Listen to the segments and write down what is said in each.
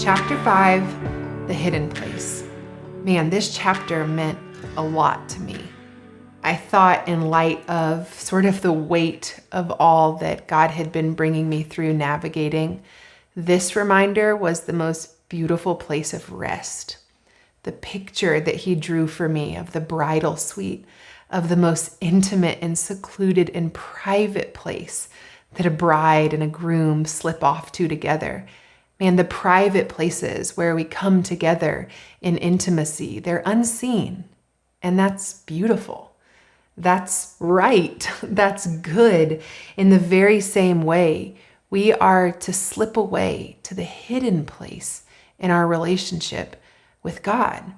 Chapter 5, The Hidden Place. Man, this chapter meant a lot to me. I thought in light of sort of the weight of all that God had been bringing me through navigating, this reminder was the most beautiful place of rest. The picture that he drew for me of the bridal suite, of the most intimate and secluded and private place that a bride and a groom slip off to together. Man, the private places where we come together in intimacy, they're unseen. And that's beautiful. That's right. That's good. In the very same way, we are to slip away to the hidden place in our relationship with God.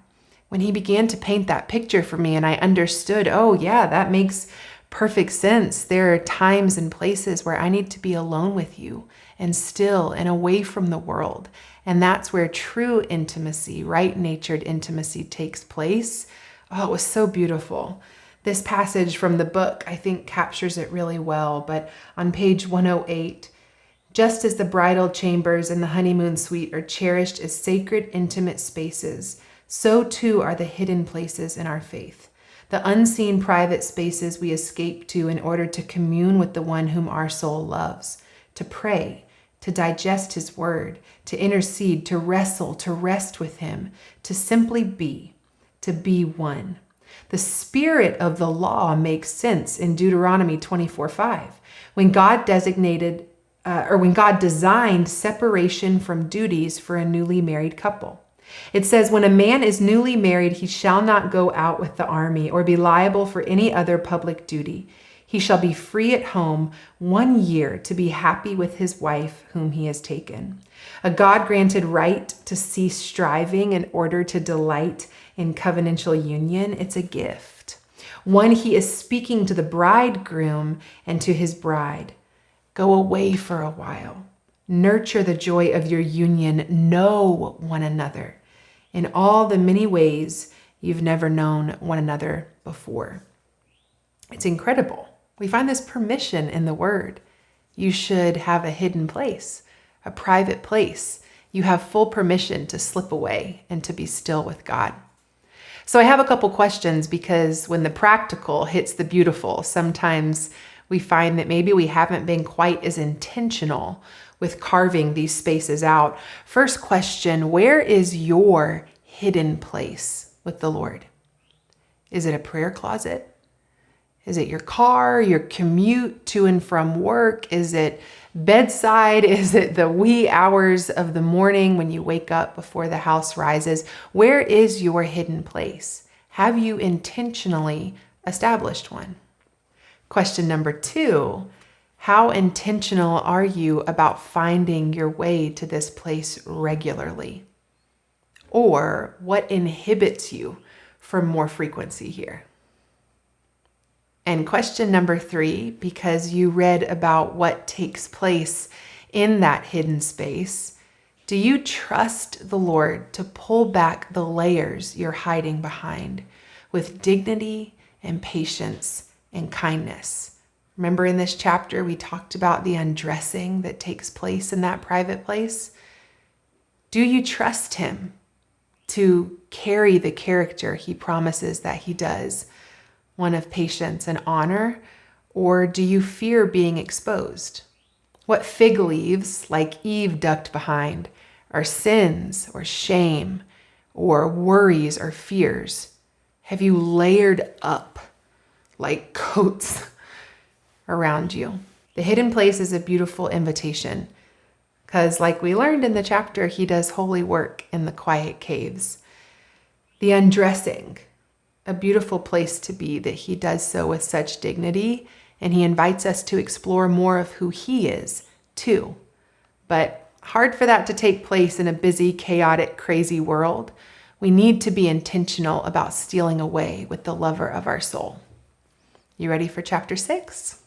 When he began to paint that picture for me and I understood, oh yeah, that makes perfect sense. There are times and places where I need to be alone with you and still and away from the world. And that's where true intimacy, right-natured intimacy takes place. Oh, it was so beautiful. This passage from the book, I think, captures it really well. But on page 108, just as the bridal chambers and the honeymoon suite are cherished as sacred, intimate spaces, so too are the hidden places in our faith. The unseen private spaces we escape to in order to commune with the one whom our soul loves, to pray, to digest his word, to intercede, to wrestle, to rest with him, to simply be, to be one. The spirit of the law makes sense in Deuteronomy 24:5, when God designed separation from duties for a newly married couple. It says, when a man is newly married, he shall not go out with the army or be liable for any other public duty. He shall be free at home 1 year to be happy with his wife whom he has taken. A God-granted right to cease striving in order to delight in covenantal union. It's a gift. One he is speaking to the bridegroom and to his bride. Go away for a while. Nurture the joy of your union. Know one another in all the many ways you've never known one another before. It's incredible. We find this permission in the word. You should have a hidden place, a private place. You have full permission to slip away and to be still with God. So I have a couple questions, because when the practical hits the beautiful, sometimes we find that maybe we haven't been quite as intentional with carving these spaces out. First question, where is your hidden place with the Lord? Is it a prayer closet? Is it your car, your commute to and from work? Is it bedside? Is it the wee hours of the morning when you wake up before the house rises? Where is your hidden place? Have you intentionally established one? Question number 2, how intentional are you about finding your way to this place regularly? Or what inhibits you from more frequency here? And question number 3, because you read about what takes place in that hidden space, do you trust the Lord to pull back the layers you're hiding behind with dignity and patience and kindness? Remember in this chapter, we talked about the undressing that takes place in that private place. Do you trust him to carry the character he promises that he does, one of patience and honor, or do you fear being exposed? What fig leaves, like Eve ducked behind, are sins or shame or worries or fears? Have you layered up like coats around you? The hidden place is a beautiful invitation, because like we learned in the chapter, he does holy work in the quiet caves. The undressing, a beautiful place to be, that he does so with such dignity, and he invites us to explore more of who he is too. But hard for that to take place in a busy, chaotic, crazy world. We need to be intentional about stealing away with the lover of our soul. You ready for chapter 6?